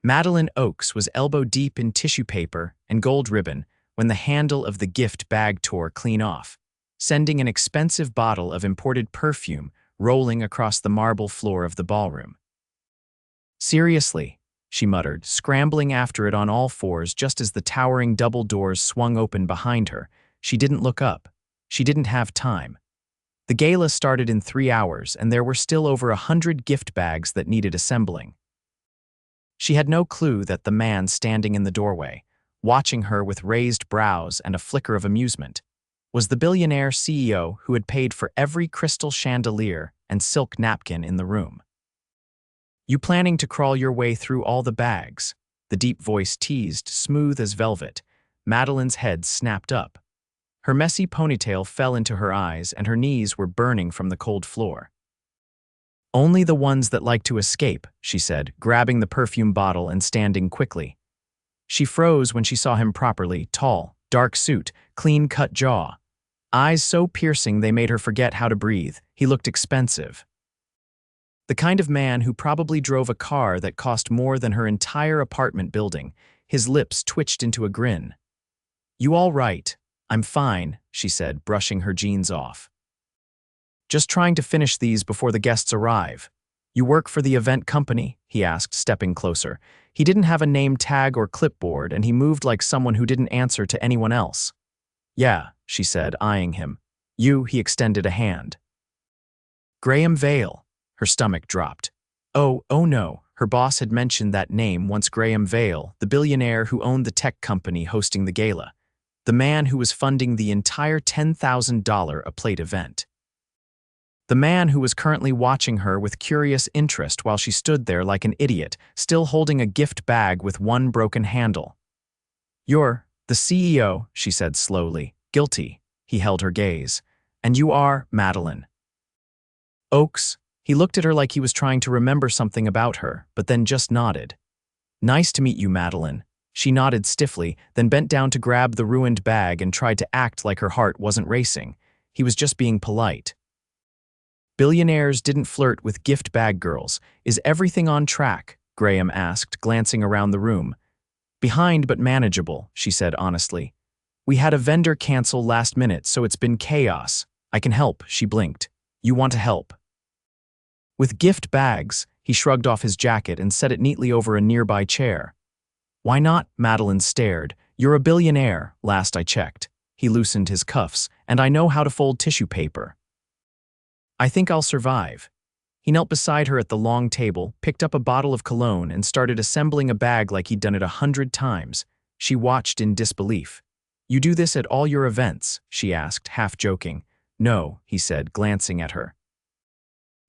Madeline Oakes was elbow-deep in tissue paper and gold ribbon when the handle of the gift bag tore clean off, sending an expensive bottle of imported perfume rolling across the marble floor of the ballroom. "Seriously," she muttered, scrambling after it on all fours just as the towering double doors swung open behind her. She didn't look up. She didn't have time. The gala started in 3 hours, and there were still over 100 gift bags that needed assembling. She had no clue that the man standing in the doorway, watching her with raised brows and a flicker of amusement, was the billionaire CEO who had paid for every crystal chandelier and silk napkin in the room. "You planning to crawl your way through all the bags?" the deep voice teased, smooth as velvet. Madeline's head snapped up. Her messy ponytail fell into her eyes, and her knees were burning from the cold floor. "Only the ones that like to escape," she said, grabbing the perfume bottle and standing quickly. She froze when she saw him properly, tall, dark suit, clean-cut jaw. Eyes so piercing they made her forget how to breathe. He looked expensive. The kind of man who probably drove a car that cost more than her entire apartment building. His lips twitched into a grin. "You all right?" "I'm fine," she said, brushing her jeans off. "Just trying to finish these before the guests arrive." "You work for the event company?" he asked, stepping closer. He didn't have a name tag or clipboard, and he moved like someone who didn't answer to anyone else. "Yeah," she said, eyeing him. "You," he extended a hand. "Graham Vale." Her stomach dropped. Oh no, her boss had mentioned that name once. Graham Vale, the billionaire who owned the tech company hosting the gala. The man who was funding the entire $10,000 a plate event. The man who was currently watching her with curious interest while she stood there like an idiot, still holding a gift bag with one broken handle. "You're the CEO," she said slowly. "Guilty." He held her gaze. "And you are Madeline Oakes." He looked at her like he was trying to remember something about her, but then just nodded. "Nice to meet you, Madeline." She nodded stiffly, then bent down to grab the ruined bag and tried to act like her heart wasn't racing. He was just being polite. Billionaires didn't flirt with gift bag girls. "Is everything on track?" Graham asked, glancing around the room. "Behind but manageable," she said honestly. "We had a vendor cancel last minute, so it's been chaos." "I can help," she blinked. "You want to help?" "With gift bags," he shrugged off his jacket and set it neatly over a nearby chair. "Why not?" Madeline stared. "You're a billionaire, last I checked." He loosened his cuffs. "And I know how to fold tissue paper. I think I'll survive." He knelt beside her at the long table, picked up a bottle of cologne, and started assembling a bag like he'd done it 100 times. She watched in disbelief. "You do this at all your events?" she asked, half joking. "No," he said, glancing at her.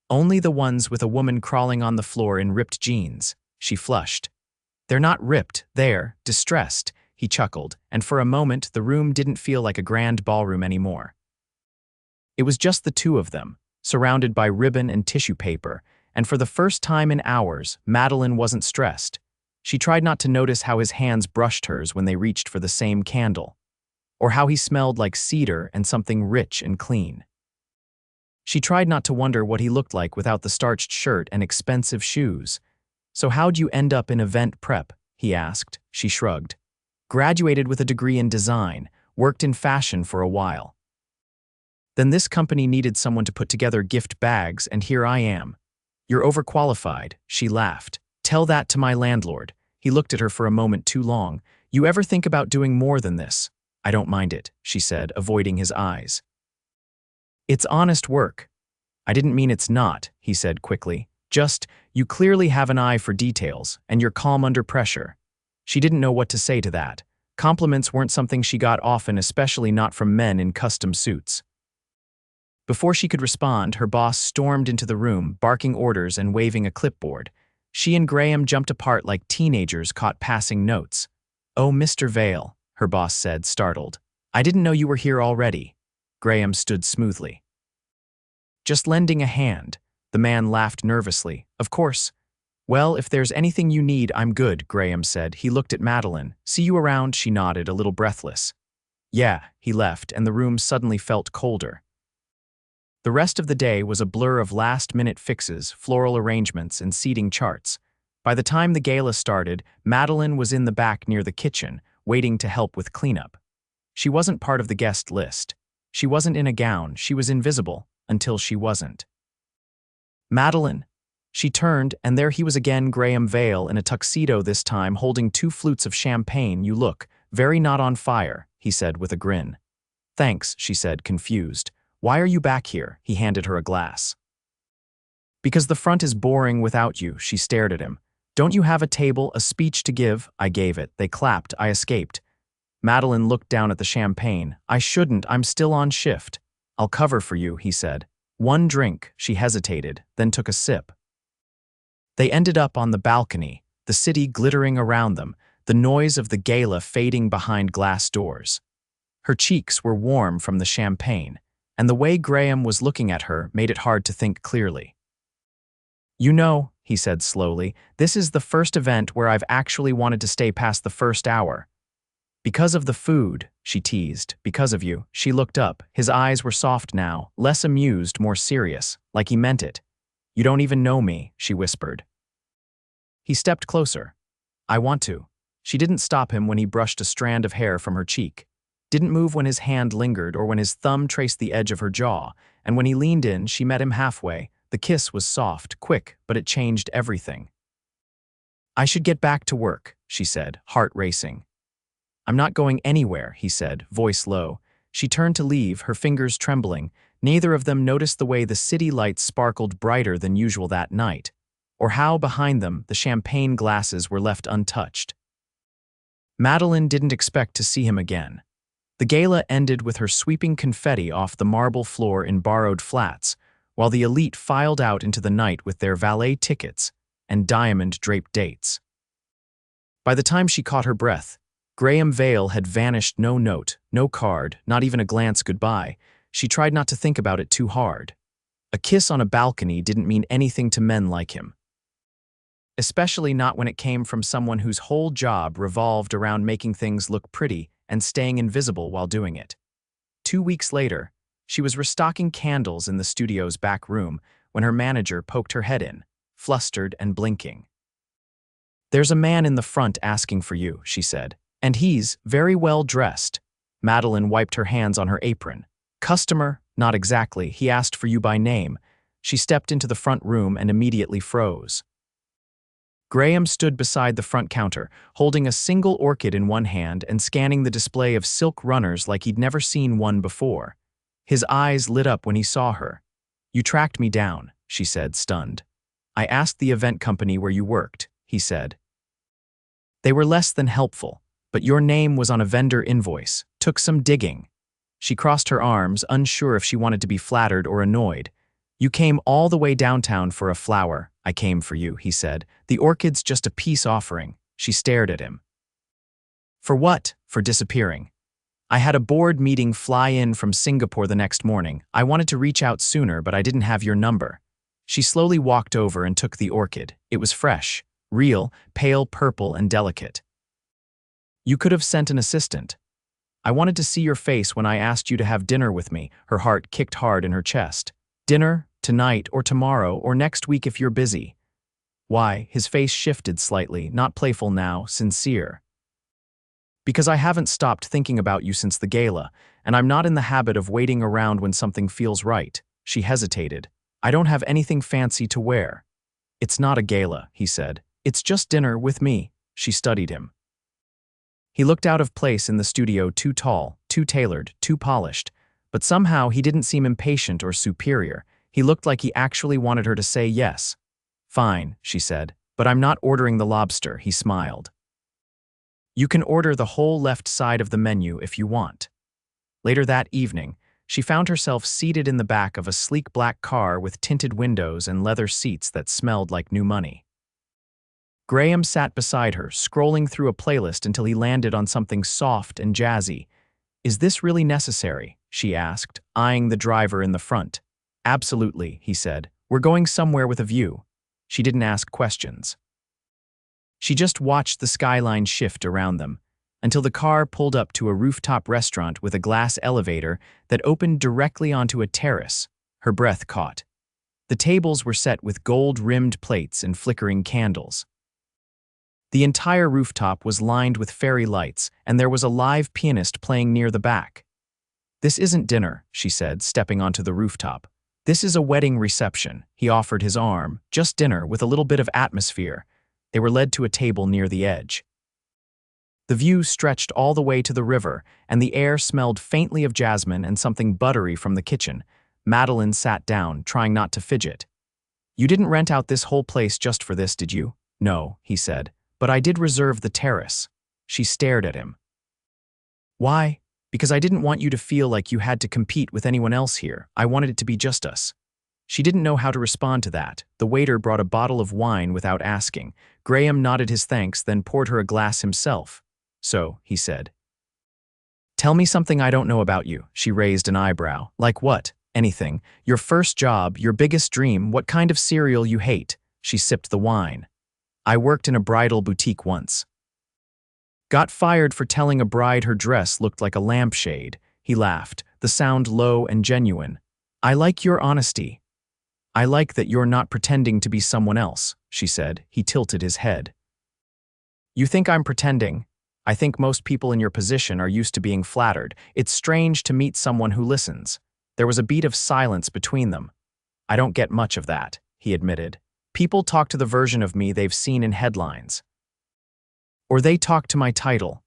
"Only the ones with a woman crawling on the floor in ripped jeans." She flushed. "They're not ripped, they're distressed," he chuckled, and for a moment the room didn't feel like a grand ballroom anymore. It was just the two of them, surrounded by ribbon and tissue paper, and for the first time in hours, Madeline wasn't stressed. She tried not to notice how his hands brushed hers when they reached for the same candle, or how he smelled like cedar and something rich and clean. She tried not to wonder what he looked like without the starched shirt and expensive shoes. "So how'd you end up in event prep?" he asked. She shrugged. "Graduated with a degree in design, worked in fashion for a while. Then this company needed someone to put together gift bags, and here I am." "You're overqualified," she laughed. "Tell that to my landlord." He looked at her for a moment too long. "You ever think about doing more than this?" "I don't mind it," she said, avoiding his eyes. "It's honest work." "I didn't mean it's not," he said quickly. "Just, you clearly have an eye for details, and you're calm under pressure." She didn't know what to say to that. Compliments weren't something she got often, especially not from men in custom suits. Before she could respond, her boss stormed into the room, barking orders and waving a clipboard. She and Graham jumped apart like teenagers caught passing notes. "Oh, Mr. Vale," her boss said, startled. "I didn't know you were here already." Graham stood smoothly. "Just lending a hand." The man laughed nervously. "Of course." "Well, if there's anything you need, I'm good," Graham said. He looked at Madeline. "See you around," she nodded, a little breathless. "Yeah," he left, and the room suddenly felt colder. The rest of the day was a blur of last-minute fixes, floral arrangements, and seating charts. By the time the gala started, Madeline was in the back near the kitchen, waiting to help with cleanup. She wasn't part of the guest list. She wasn't in a gown, she was invisible, until she wasn't. Madeline. She turned, and there he was again, Graham Vale, in a tuxedo this time, holding 2 flutes of champagne. "You look very not on fire," he said with a grin. "Thanks," she said, confused. "Why are you back here?" He handed her a glass. "Because the front is boring without you," she stared at him. "Don't you have a table, a speech to give?" I gave it. They clapped. I escaped. Madeline looked down at the champagne. "I shouldn't, I'm still on shift." "I'll cover for you," he said. "One drink." She hesitated, then took a sip. They ended up on the balcony, the city glittering around them, the noise of the gala fading behind glass doors. Her cheeks were warm from the champagne, and the way Graham was looking at her made it hard to think clearly. "You know," he said slowly, "this is the first event where I've actually wanted to stay past the first hour." "Because of the food," she teased. "Because of you." She looked up. His eyes were soft now, less amused, more serious, like he meant it. "You don't even know me," she whispered. He stepped closer. "I want to." She didn't stop him when he brushed a strand of hair from her cheek, didn't move when his hand lingered or when his thumb traced the edge of her jaw, and when he leaned in, she met him halfway. The kiss was soft, quick, but it changed everything. "I should get back to work," she said, heart racing. "I'm not going anywhere," he said, voice low. She turned to leave, her fingers trembling. Neither of them noticed the way the city lights sparkled brighter than usual that night, or how, behind them, the champagne glasses were left untouched. Madeline didn't expect to see him again. The gala ended with her sweeping confetti off the marble floor in borrowed flats, while the elite filed out into the night with their valet tickets and diamond-draped dates. By the time she caught her breath, Graham Vale had vanished. No note, no card, not even a glance goodbye. She tried not to think about it too hard. A kiss on a balcony didn't mean anything to men like him. Especially not when it came from someone whose whole job revolved around making things look pretty and staying invisible while doing it. 2 weeks later, she was restocking candles in the studio's back room when her manager poked her head in, flustered and blinking. "There's a man in the front asking for you," she said. "And he's very well dressed." Madeline wiped her hands on her apron. "Customer?" "Not exactly. He asked for you by name." She stepped into the front room and immediately froze. Graham stood beside the front counter, holding a single orchid in one hand and scanning the display of silk runners like he'd never seen one before. His eyes lit up when he saw her. "You tracked me down," she said, stunned. "I asked the event company where you worked," he said. "They were less than helpful, but your name was on a vendor invoice. Took some digging." She crossed her arms, unsure if she wanted to be flattered or annoyed. "You came all the way downtown for a flower." "I came for you," he said. "The orchid's just a peace offering." She stared at him. "For what?" "For disappearing. I had a board meeting fly in from Singapore the next morning. I wanted to reach out sooner, but I didn't have your number." She slowly walked over and took the orchid. It was fresh, real, pale purple and delicate. "You could have sent an assistant. I wanted to see your face when I asked you to have dinner with me." Her heart kicked hard in her chest. "Dinner? Tonight or tomorrow or next week if you're busy." "Why?" His face shifted slightly, not playful now, sincere. "Because I haven't stopped thinking about you since the gala, and I'm not in the habit of waiting around when something feels right." She hesitated. "I don't have anything fancy to wear." "It's not a gala," he said. "It's just dinner with me." She studied him. He looked out of place in the studio, too tall, too tailored, too polished, but somehow he didn't seem impatient or superior. He looked like he actually wanted her to say yes. "Fine," she said, "but I'm not ordering the lobster." He smiled. "You can order the whole left side of the menu if you want." Later that evening, she found herself seated in the back of a sleek black car with tinted windows and leather seats that smelled like new money. Graham sat beside her, scrolling through a playlist until he landed on something soft and jazzy. "Is this really necessary?" she asked, eyeing the driver in the front. "Absolutely," he said. "We're going somewhere with a view." She didn't ask questions. She just watched the skyline shift around them, until the car pulled up to a rooftop restaurant with a glass elevator that opened directly onto a terrace. Her breath caught. The tables were set with gold-rimmed plates and flickering candles. The entire rooftop was lined with fairy lights, and there was a live pianist playing near the back. "This isn't dinner," she said, stepping onto the rooftop. "This is a wedding reception." He offered his arm. "Just dinner with a little bit of atmosphere." They were led to a table near the edge. The view stretched all the way to the river, and the air smelled faintly of jasmine and something buttery from the kitchen. Madeline sat down, trying not to fidget. "You didn't rent out this whole place just for this, did you?" "No," he said, "but I did reserve the terrace." She stared at him. "Why?" "Because I didn't want you to feel like you had to compete with anyone else here. I wanted it to be just us." She didn't know how to respond to that. The waiter brought a bottle of wine without asking. Graham nodded his thanks, then poured her a glass himself. "So," he said. "Tell me something I don't know about you." She raised an eyebrow. "Like what?" "Anything. Your first job, your biggest dream, what kind of cereal you hate." She sipped the wine. "I worked in a bridal boutique once." "Got fired for telling a bride her dress looked like a lampshade." He laughed, the sound low and genuine. "I like your honesty." "I like that you're not pretending to be someone else," she said. He tilted his head. "You think I'm pretending? I think most people in your position are used to being flattered. It's strange to meet someone who listens." There was a beat of silence between them. "I don't get much of that," he admitted. "People talk to the version of me they've seen in headlines. Or they talk to my title."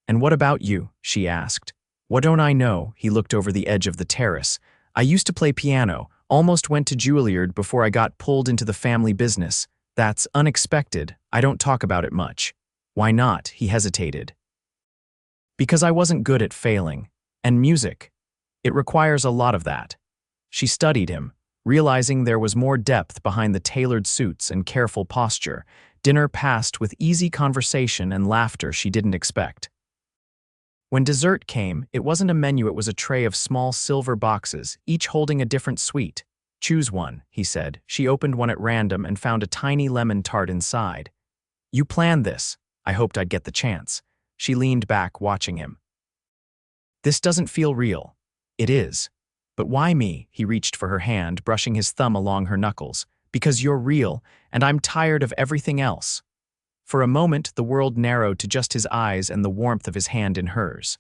"And what about you?" she asked. "What don't I know?" He looked over the edge of the terrace. "I used to play piano, almost went to Juilliard before I got pulled into the family business. That's unexpected. I don't talk about it much." "Why not?" He hesitated. "Because I wasn't good at failing. And music. It requires a lot of that." She studied him, realizing there was more depth behind the tailored suits and careful posture. Dinner passed with easy conversation and laughter she didn't expect. When dessert came, it wasn't a menu, it was a tray of small silver boxes, each holding a different sweet. "Choose one," he said. She opened one at random and found a tiny lemon tart inside. "You planned this." "I hoped I'd get the chance." She leaned back, watching him. "This doesn't feel real." "It is." "But why me?" He reached for her hand, brushing his thumb along her knuckles. "Because you're real, and I'm tired of everything else." For a moment, the world narrowed to just his eyes and the warmth of his hand in hers.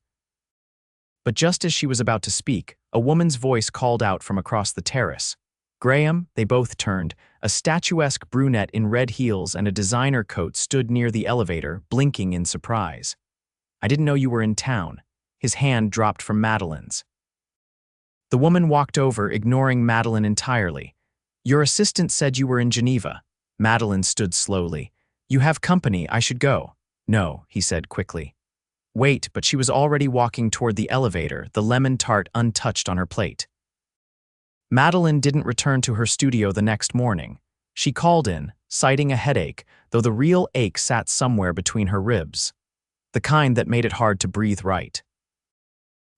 But just as she was about to speak, a woman's voice called out from across the terrace. "Graham." They both turned. A statuesque brunette in red heels and a designer coat stood near the elevator, blinking in surprise. "I didn't know you were in town." His hand dropped from Madeline's. The woman walked over, ignoring Madeline entirely. "Your assistant said you were in Geneva." Madeline stood slowly. "You have company, I should go." "No," he said quickly. "Wait," but she was already walking toward the elevator, the lemon tart untouched on her plate. Madeline didn't return to her studio the next morning. She called in, citing a headache, though the real ache sat somewhere between her ribs. The kind that made it hard to breathe right.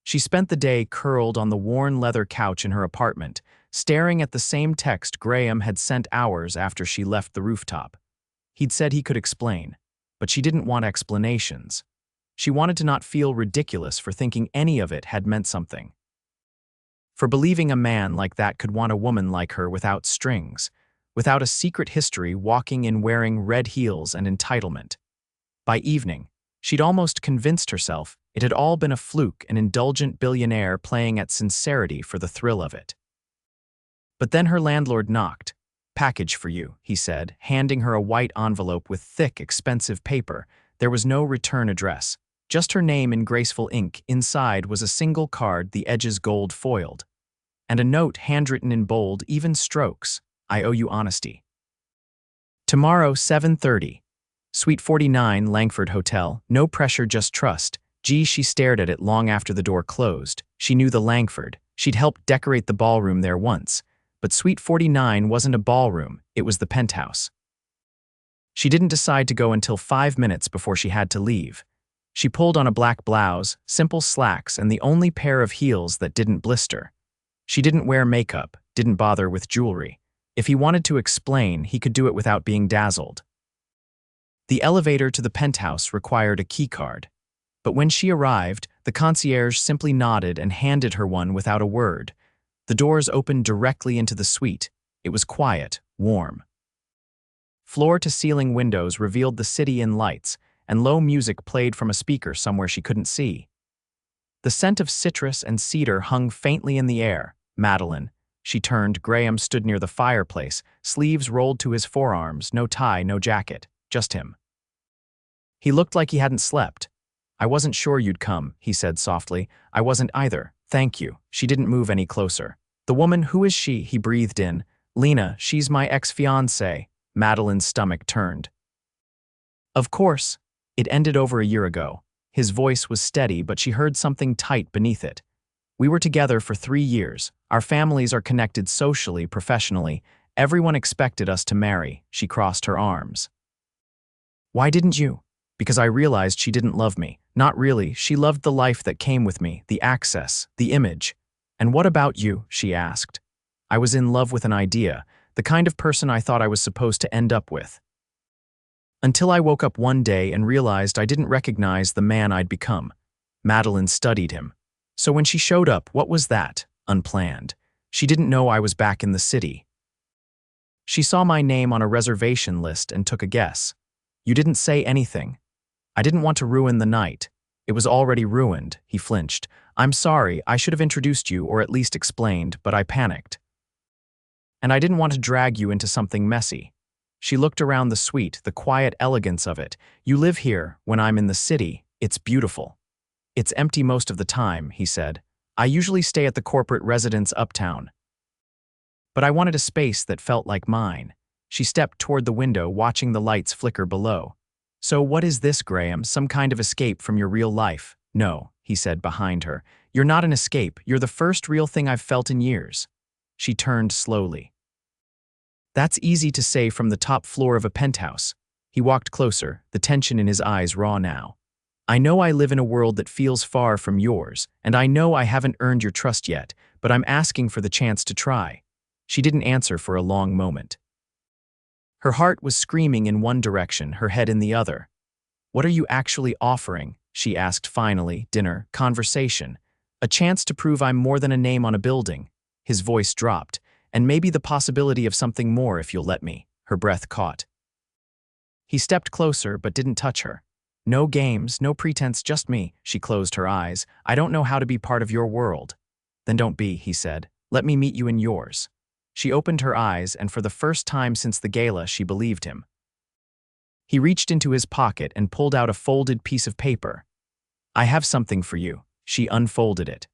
She spent the day curled on the worn leather couch in her apartment, staring at the same text Graham had sent hours after she left the rooftop. He'd said he could explain, but she didn't want explanations. She wanted to not feel ridiculous for thinking any of it had meant something. For believing a man like that could want a woman like her without strings, without a secret history, walking in wearing red heels and entitlement. By evening, she'd almost convinced herself it had all been a fluke, an indulgent billionaire playing at sincerity for the thrill of it. But then her landlord knocked. "Package for you," he said, handing her a white envelope with thick, expensive paper. There was no return address, just her name in graceful ink. Inside was a single card, the edges gold foiled. And a note handwritten in bold, even strokes. "I owe you honesty. Tomorrow, 7:30. Suite 49, Langford Hotel. No pressure, just trust." Gee, she stared at it long after the door closed. She knew the Langford. She'd helped decorate the ballroom there once. But Suite 49 wasn't a ballroom, it was the penthouse. She didn't decide to go until 5 minutes before she had to leave. She pulled on a black blouse, simple slacks, and the only pair of heels that didn't blister. She didn't wear makeup, didn't bother with jewelry. If he wanted to explain, he could do it without being dazzled. The elevator to the penthouse required a keycard. But when she arrived, the concierge simply nodded and handed her one without a word. The doors opened directly into the suite. It was quiet, warm. Floor-to-ceiling windows revealed the city in lights, and low music played from a speaker somewhere she couldn't see. The scent of citrus and cedar hung faintly in the air. Madeline. She turned. Graham stood near the fireplace, sleeves rolled to his forearms, no tie, no jacket, just him. He looked like he hadn't slept. "I wasn't sure you'd come," he said softly. "I wasn't either. Thank you." She didn't move any closer. "The woman, who is she?" he breathed in. "Lena, she's my ex-fiancée." Madeline's stomach turned. "Of course. It ended over a year ago." His voice was steady, but she heard something tight beneath it. "We were together for 3 years. Our families are connected socially, professionally. Everyone expected us to marry." She crossed her arms. "Why didn't you?" "Because I realized she didn't love me. Not really. She loved the life that came with me, the access, the image." "And what about you?" she asked. "I was in love with an idea, the kind of person I thought I was supposed to end up with. Until I woke up one day and realized I didn't recognize the man I'd become." Madeline studied him. "So when she showed up, what was that?" "Unplanned. She didn't know I was back in the city. She saw my name on a reservation list and took a guess." "You didn't say anything." "I didn't want to ruin the night." "It was already ruined." He flinched. "I'm sorry, I should have introduced you or at least explained, but I panicked. And I didn't want to drag you into something messy." She looked around the suite, the quiet elegance of it. "You live here. When I'm in the city, it's beautiful." "It's empty most of the time," he said. "I usually stay at the corporate residence uptown. But I wanted a space that felt like mine." She stepped toward the window, watching the lights flicker below. "So what is this, Graham? Some kind of escape from your real life?" "No," he said behind her. "You're not an escape. You're the first real thing I've felt in years." She turned slowly. "That's easy to say from the top floor of a penthouse." He walked closer, the tension in his eyes raw now. "I know I live in a world that feels far from yours, and I know I haven't earned your trust yet, but I'm asking for the chance to try." She didn't answer for a long moment. Her heart was screaming in one direction, her head in the other. "What are you actually offering?" she asked finally. "Dinner, conversation, a chance to prove I'm more than a name on a building." His voice dropped. "And maybe the possibility of something more if you'll let me." Her breath caught. He stepped closer but didn't touch her. "No games, no pretense, just me." She closed her eyes. "I don't know how to be part of your world." "Then don't be," he said. "Let me meet you in yours." She opened her eyes, and for the first time since the gala, she believed him. He reached into his pocket and pulled out a folded piece of paper. "I have something for you." She unfolded it.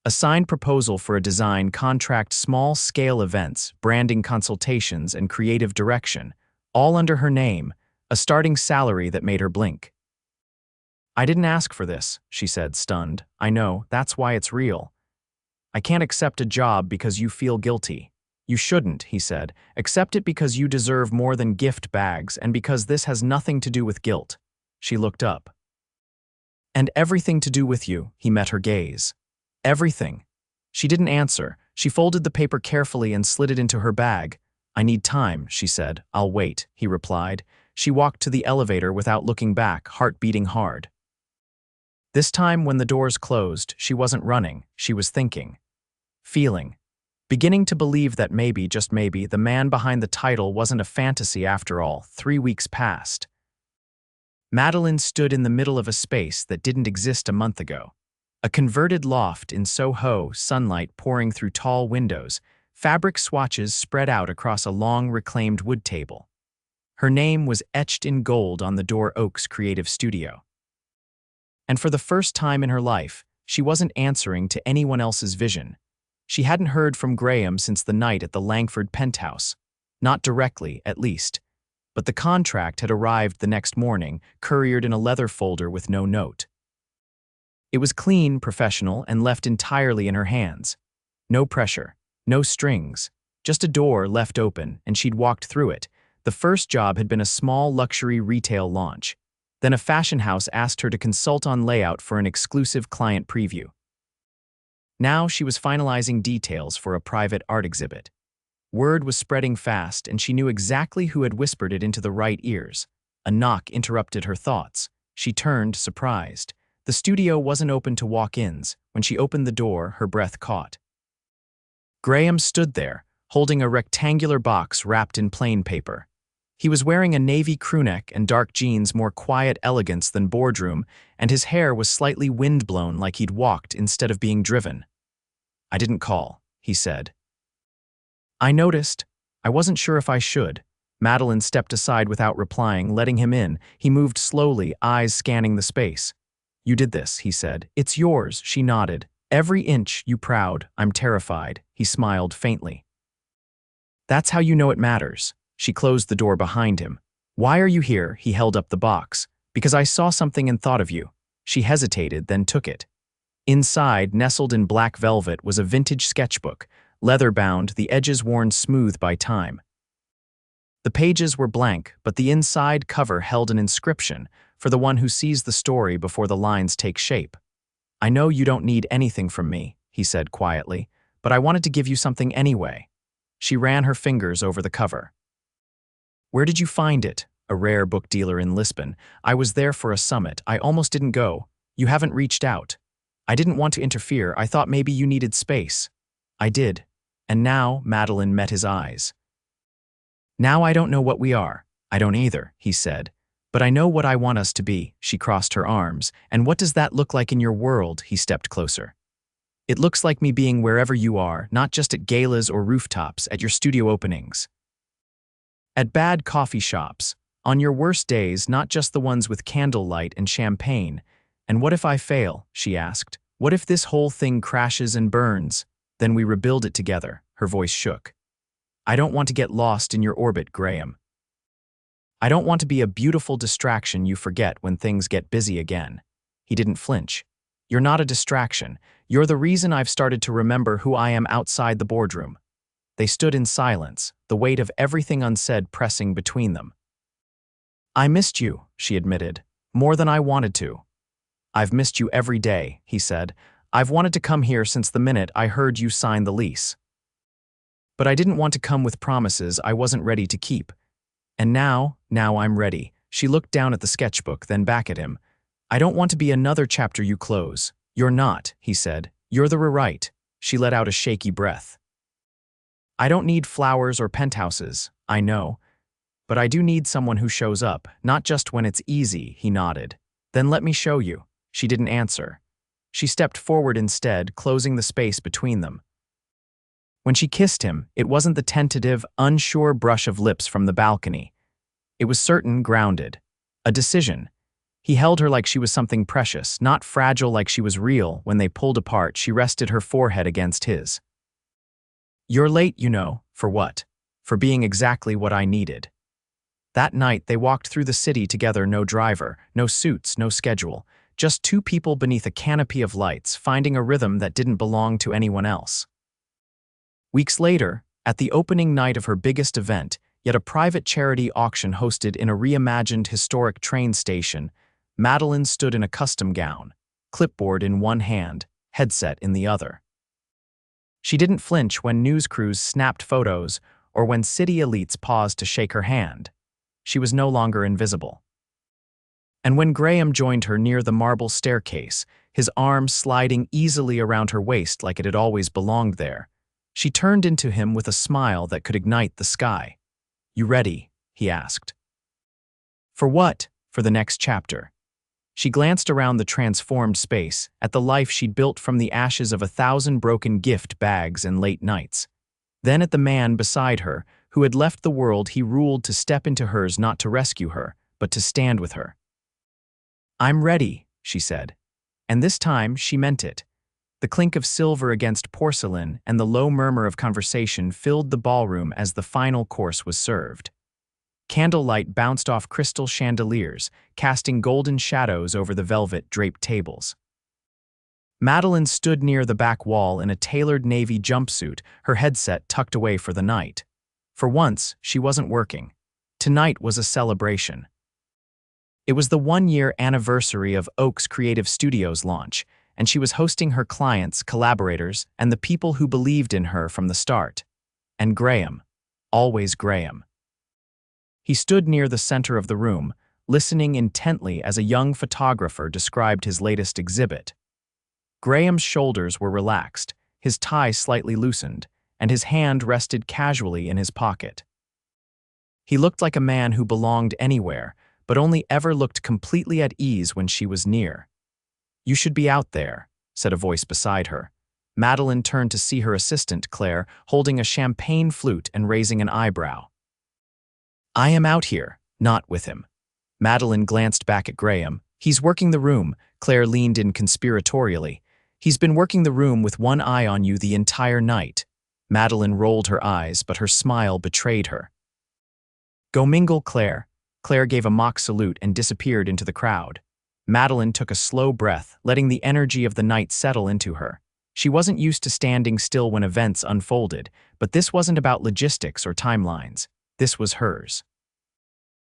A signed proposal for a design contract, small-scale events, branding consultations, and creative direction, all under her name, a starting salary that made her blink. "I didn't ask for this," she said, stunned. "I know, that's why it's real. I can't accept a job because you feel guilty." "You shouldn't," he said. "Accept it because you deserve more than gift bags and because this has nothing to do with guilt." She looked up. "And everything to do with you," he met her gaze. "Everything." She didn't answer. She folded the paper carefully and slid it into her bag. "I need time," she said. "I'll wait," he replied. She walked to the elevator without looking back, heart beating hard. This time, when the doors closed, she wasn't running. She was thinking. Feeling. Beginning to believe that maybe, just maybe, the man behind the title wasn't a fantasy after all. 3 weeks passed. Madeline stood in the middle of a space that didn't exist a month ago. A converted loft in Soho, sunlight pouring through tall windows, fabric swatches spread out across a long reclaimed wood table. Her name was etched in gold on the door, Oakes Creative Studio. And for the first time in her life, she wasn't answering to anyone else's vision. She hadn't heard from Graham since the night at the Langford penthouse. Not directly, at least. But the contract had arrived the next morning, couriered in a leather folder with no note. It was clean, professional, and left entirely in her hands. No pressure, no strings, just a door left open, and she'd walked through it. The first job had been a small luxury retail launch. Then a fashion house asked her to consult on layout for an exclusive client preview. Now she was finalizing details for a private art exhibit. Word was spreading fast, and she knew exactly who had whispered it into the right ears. A knock interrupted her thoughts. She turned, surprised. The studio wasn't open to walk-ins. When she opened the door, her breath caught. Graham stood there, holding a rectangular box wrapped in plain paper. He was wearing a navy crewneck and dark jeans, more quiet elegance than boardroom, and his hair was slightly windblown like he'd walked instead of being driven. "I didn't call," he said. "I noticed. I wasn't sure if I should." Madeline stepped aside without replying, letting him in. He moved slowly, eyes scanning the space. "You did this," he said. "It's yours," she nodded. "Every inch, you proud." "I'm terrified," he smiled faintly. "That's how you know it matters." She closed the door behind him. "Why are you here?" He held up the box. "Because I saw something and thought of you." She hesitated, then took it. Inside, nestled in black velvet, was a vintage sketchbook, leather-bound, the edges worn smooth by time. The pages were blank, but the inside cover held an inscription for the one who sees the story before the lines take shape. "I know you don't need anything from me," he said quietly, "but I wanted to give you something anyway." She ran her fingers over the cover. "Where did you find it?" "A rare book dealer in Lisbon. I was there for a summit. I almost didn't go. You haven't reached out." "I didn't want to interfere. I thought maybe you needed space." "I did." And now Madeline met his eyes. "Now I don't know what we are." "I don't either," he said. "But I know what I want us to be." She crossed her arms. "And what does that look like in your world?" He stepped closer. "It looks like me being wherever you are, not just at galas or rooftops, at your studio openings. At bad coffee shops, on your worst days, not just the ones with candlelight and champagne." "And what if I fail?" she asked. "What if this whole thing crashes and burns? Then we rebuild it together." Her voice shook. "I don't want to get lost in your orbit, Graham. I don't want to be a beautiful distraction you forget when things get busy again." He didn't flinch. "You're not a distraction. You're the reason I've started to remember who I am outside the boardroom." They stood in silence, the weight of everything unsaid pressing between them. "I missed you," she admitted, "more than I wanted to." "I've missed you every day," he said. "I've wanted to come here since the minute I heard you sign the lease. But I didn't want to come with promises I wasn't ready to keep. And now I'm ready." She looked down at the sketchbook, then back at him. "I don't want to be another chapter you close." "You're not," he said. "You're the rewrite." She let out a shaky breath. "I don't need flowers or penthouses, I know. But I do need someone who shows up, not just when it's easy." He nodded. "Then let me show you." She didn't answer. She stepped forward instead, closing the space between them. When she kissed him, it wasn't the tentative, unsure brush of lips from the balcony. It was certain, grounded. A decision. He held her like she was something precious, not fragile like she was real. When they pulled apart, she rested her forehead against his. "You're late, you know." "For what?" "For being exactly what I needed." That night, they walked through the city together, no driver, no suits, no schedule. Just two people beneath a canopy of lights, finding a rhythm that didn't belong to anyone else. Weeks later, at the opening night of her biggest event, yet a private charity auction hosted in a reimagined historic train station, Madeline stood in a custom gown, clipboard in one hand, headset in the other. She didn't flinch when news crews snapped photos or when city elites paused to shake her hand. She was no longer invisible. And when Graham joined her near the marble staircase, his arm sliding easily around her waist like it had always belonged there, she turned into him with a smile that could ignite the sky. "You ready?" he asked. "For what?" "For the next chapter." She glanced around the transformed space, at the life she'd built from the ashes of 1,000 broken gift bags and late nights. Then at the man beside her, who had left the world he ruled to step into hers, not to rescue her, but to stand with her. "I'm ready," she said. And this time she meant it. The clink of silver against porcelain and the low murmur of conversation filled the ballroom as the final course was served. Candlelight bounced off crystal chandeliers, casting golden shadows over the velvet-draped tables. Madeline stood near the back wall in a tailored navy jumpsuit, her headset tucked away for the night. For once, she wasn't working. Tonight was a celebration. It was the one-year anniversary of Oakes Creative Studios' launch, and she was hosting her clients, collaborators, and the people who believed in her from the start. And Graham. Always Graham. He stood near the center of the room, listening intently as a young photographer described his latest exhibit. Graham's shoulders were relaxed, his tie slightly loosened, and his hand rested casually in his pocket. He looked like a man who belonged anywhere, but only ever looked completely at ease when she was near. "You should be out there," said a voice beside her. Madeline turned to see her assistant, Claire, holding a champagne flute and raising an eyebrow. "I am out here, not with him." Madeline glanced back at Graham. "He's working the room," Claire leaned in conspiratorially. "He's been working the room with one eye on you the entire night." Madeline rolled her eyes, but her smile betrayed her. "Go mingle, Claire." Claire gave a mock salute and disappeared into the crowd. Madeline took a slow breath, letting the energy of the night settle into her. She wasn't used to standing still when events unfolded, but this wasn't about logistics or timelines. This was hers.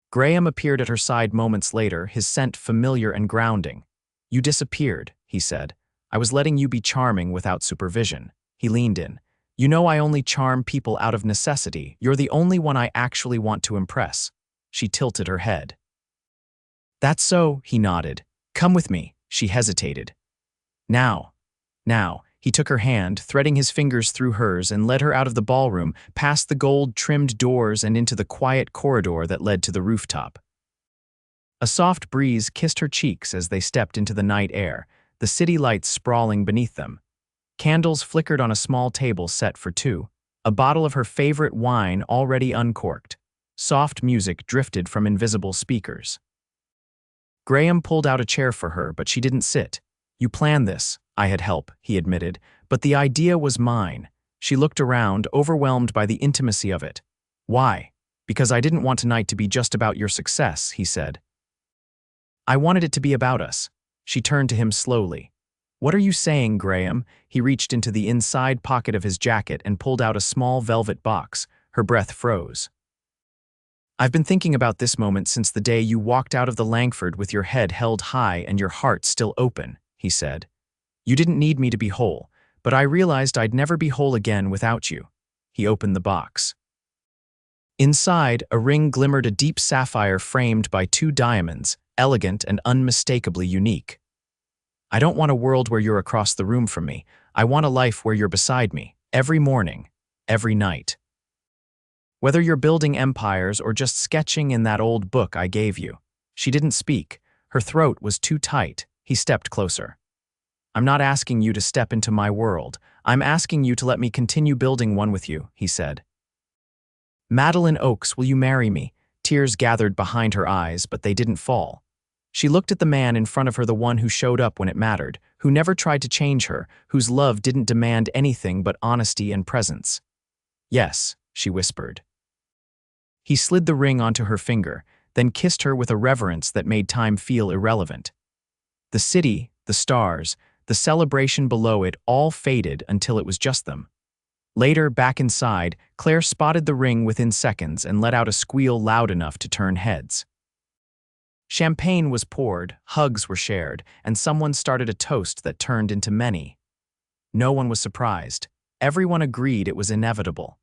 Graham appeared at her side moments later, his scent familiar and grounding. "You disappeared," he said. "I was letting you be charming without supervision." He leaned in. "You know I only charm people out of necessity. You're the only one I actually want to impress." She tilted her head. "That's so," he nodded. "Come with me." She hesitated. Now. He took her hand, threading his fingers through hers, and led her out of the ballroom, past the gold-trimmed doors and into the quiet corridor that led to the rooftop. A soft breeze kissed her cheeks as they stepped into the night air, the city lights sprawling beneath them. Candles flickered on a small table set for two, a bottle of her favorite wine already uncorked. Soft music drifted from invisible speakers. Graham pulled out a chair for her, but she didn't sit. "You planned this." "I had help," he admitted, "but the idea was mine." She looked around, overwhelmed by the intimacy of it. "Why?" "Because I didn't want tonight to be just about your success," he said. "I wanted it to be about us." She turned to him slowly. "What are you saying, Graham?" He reached into the inside pocket of his jacket and pulled out a small velvet box. Her breath froze. "I've been thinking about this moment since the day you walked out of the Langford with your head held high and your heart still open," he said. "You didn't need me to be whole, but I realized I'd never be whole again without you." He opened the box. Inside, a ring glimmered, a deep sapphire framed by two diamonds, elegant and unmistakably unique. "I don't want a world where you're across the room from me. I want a life where you're beside me, every morning, every night. Whether you're building empires or just sketching in that old book I gave you." She didn't speak. Her throat was too tight. He stepped closer. "I'm not asking you to step into my world. I'm asking you to let me continue building one with you," he said. "Madeline Oakes, will you marry me?" Tears gathered behind her eyes, but they didn't fall. She looked at the man in front of her, the one who showed up when it mattered, who never tried to change her, whose love didn't demand anything but honesty and presence. "Yes," she whispered. He slid the ring onto her finger, then kissed her with a reverence that made time feel irrelevant. The city, the stars, the celebration below it all faded until it was just them. Later, back inside, Claire spotted the ring within seconds and let out a squeal loud enough to turn heads. Champagne was poured, hugs were shared, and someone started a toast that turned into many. No one was surprised. Everyone agreed it was inevitable.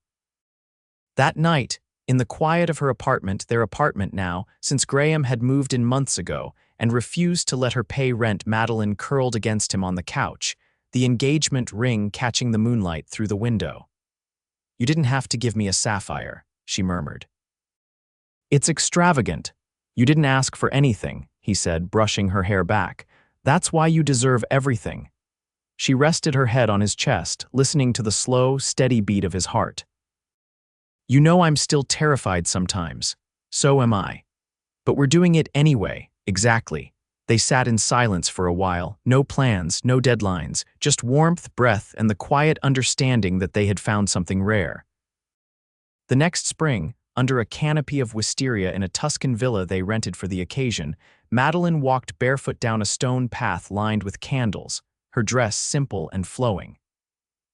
That night, in the quiet of her apartment, their apartment now, since Graham had moved in months ago and refused to let her pay rent, Madeline curled against him on the couch, the engagement ring catching the moonlight through the window. "You didn't have to give me a sapphire," she murmured. "It's extravagant. You didn't ask for anything," he said, brushing her hair back. "That's why you deserve everything." She rested her head on his chest, listening to the slow, steady beat of his heart. "You know I'm still terrified sometimes. So am I. But we're doing it anyway." "Exactly." They sat in silence for a while, no plans, no deadlines, just warmth, breath, and the quiet understanding that they had found something rare. The next spring, under a canopy of wisteria in a Tuscan villa they rented for the occasion, Madeline walked barefoot down a stone path lined with candles, her dress simple and flowing.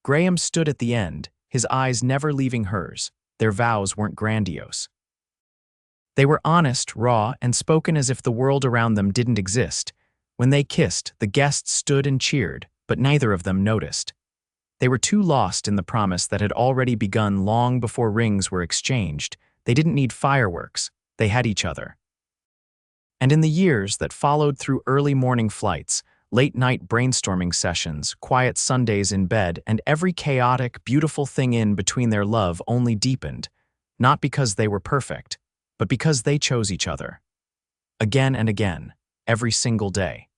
Graham stood at the end, his eyes never leaving hers. Their vows weren't grandiose. They were honest, raw, and spoken as if the world around them didn't exist. When they kissed, the guests stood and cheered, but neither of them noticed. They were too lost in the promise that had already begun long before rings were exchanged. They didn't need fireworks. They had each other. And in the years that followed, through early morning flights, late-night brainstorming sessions, quiet Sundays in bed, and every chaotic, beautiful thing in between, their love only deepened. Not because they were perfect, but because they chose each other. Again and again, every single day.